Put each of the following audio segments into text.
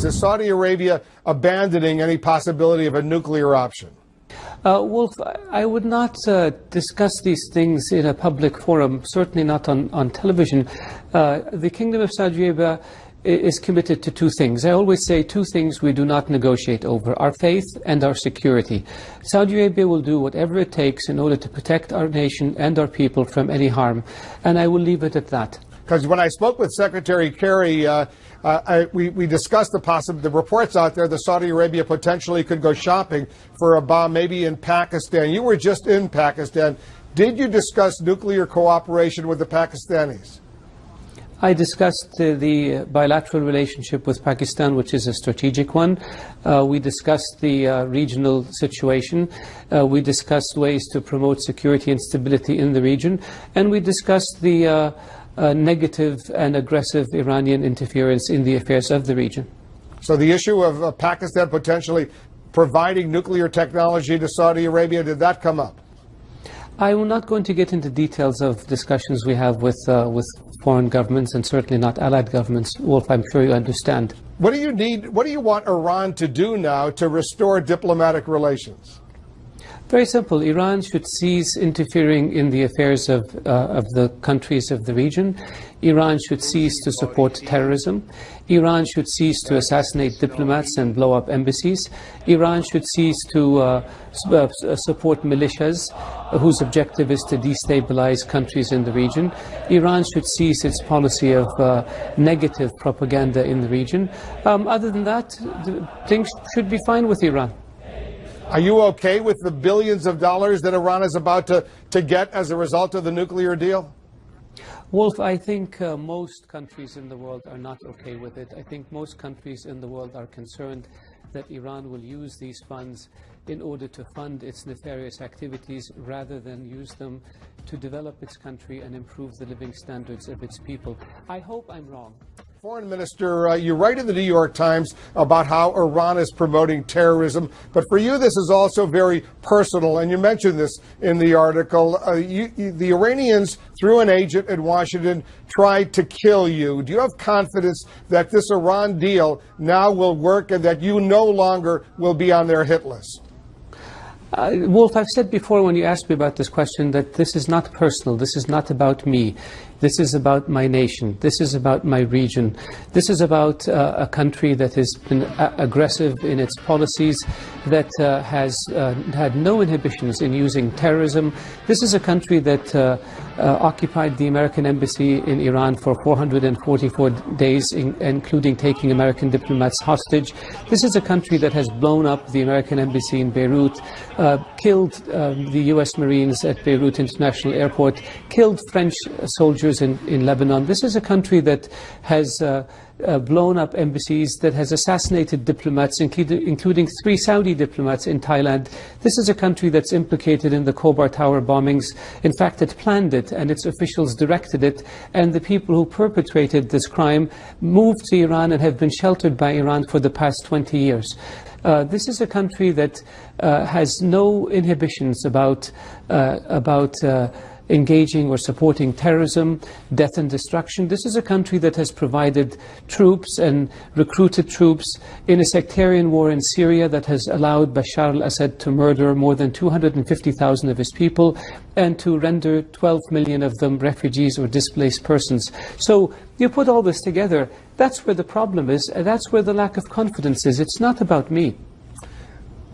is Saudi Arabia abandoning any possibility of a nuclear option? Wolf, I would not discuss these things in a public forum, certainly not on television. The Kingdom of Saudi Arabia is committed to two things. I always say two things we do not negotiate over: our faith and our security. Saudi Arabia will do whatever it takes in order to protect our nation and our people from any harm, and I will leave it at that. Because when I spoke with Secretary Kerry, we discussed the reports out there that Saudi Arabia potentially could go shopping for a bomb, maybe in Pakistan. You were just in Pakistan. Did you discuss nuclear cooperation with the Pakistanis? I discussed the bilateral relationship with Pakistan, which is a strategic one. We discussed the regional situation. We discussed ways to promote security and stability in the region. And we discussed the negative and aggressive Iranian interference in the affairs of the region. So the issue of Pakistan potentially providing nuclear technology to Saudi Arabia, did that come up? I am not going to get into details of discussions we have with foreign governments, and certainly not allied governments. Wolf, I'm sure you understand. What do you need? What do you want Iran to do now to restore diplomatic relations? Very simple. Iran should cease interfering in the affairs of the countries of the region. Iran should cease to support terrorism. Iran should cease to assassinate diplomats and blow up embassies. Iran should cease to support militias whose objective is to destabilize countries in the region. Iran should cease its policy of negative propaganda in the region. Other than that, things should be fine with Iran. Are you okay with the billions of dollars that Iran is about to get as a result of the nuclear deal? Wolf, I think most countries in the world are not okay with it. I think most countries in the world are concerned that Iran will use these funds in order to fund its nefarious activities rather than use them to develop its country and improve the living standards of its people. I hope I'm wrong. Foreign Minister, you write in the New York Times about how Iran is promoting terrorism, but for you this is also very personal, and you mentioned this in the article. The Iranians, through an agent in Washington, tried to kill you. Do you have confidence that this Iran deal now will work and that you no longer will be on their hit list? Wolf, I've said before when you asked me about this question that this is not personal. This is not about me. This is about my nation. This is about my region. This is about a country that has been aggressive in its policies, that has had no inhibitions in using terrorism. This is a country that occupied the American embassy in Iran for 444 days, including taking American diplomats hostage. This is a country that has blown up the American embassy in Beirut, killed the U.S. Marines at Beirut International Airport, killed French soldiers in Lebanon. This is a country that has blown up embassies, that has assassinated diplomats, including 3 Saudi diplomats in Thailand. This is a country that's implicated in the Khobar Tower bombings. In fact, it planned it and its officials directed it, and the people who perpetrated this crime moved to Iran and have been sheltered by Iran for the past 20 years. This is a country that has no inhibitions about engaging or supporting terrorism, death and destruction. This is a country that has provided troops and recruited troops in a sectarian war in Syria that has allowed Bashar al-Assad to murder more than 250,000 of his people and to render 12 million of them refugees or displaced persons. So you put all this together, that's where the problem is, and that's where the lack of confidence is. It's not about me.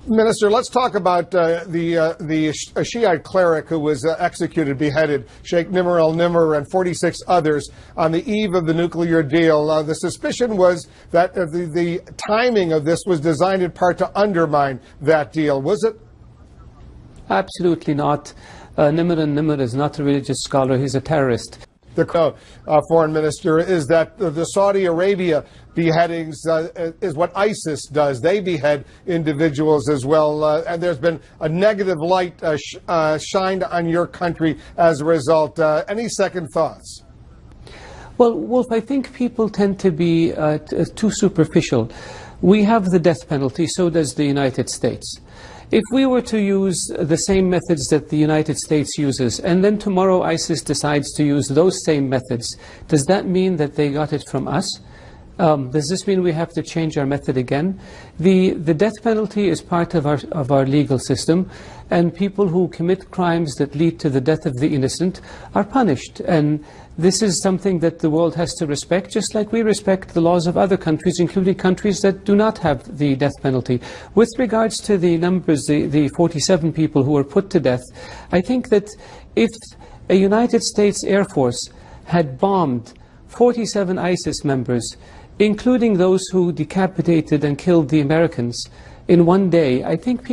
Minister, let's talk about the Shiite cleric who was executed, beheaded, Sheikh Nimr al-Nimr, and 46 others on the eve of the nuclear deal. The suspicion was that the timing of this was designed in part to undermine that deal. Was it? Absolutely not. Nimr al-Nimr is not a religious scholar. He's a terrorist. The Foreign Minister, is that the Saudi Arabia beheadings is what ISIS does. They behead individuals as well, and there's been a negative light shined on your country as a result. Any second thoughts? Well, Wolf, I think people tend to be too superficial. We have the death penalty, so does the United States. If we were to use the same methods that the United States uses, and then tomorrow ISIS decides to use those same methods, does that mean that they got it from us? Does this mean we have to change our method again? The death penalty is part of our legal system, and people who commit crimes that lead to the death of the innocent are punished. And this is something that the world has to respect, just like we respect the laws of other countries, including countries that do not have the death penalty. With regards to the numbers, the 47 people who were put to death, I think that if a United States Air Force had bombed 47 ISIS members, including those who decapitated and killed the Americans in one day, I think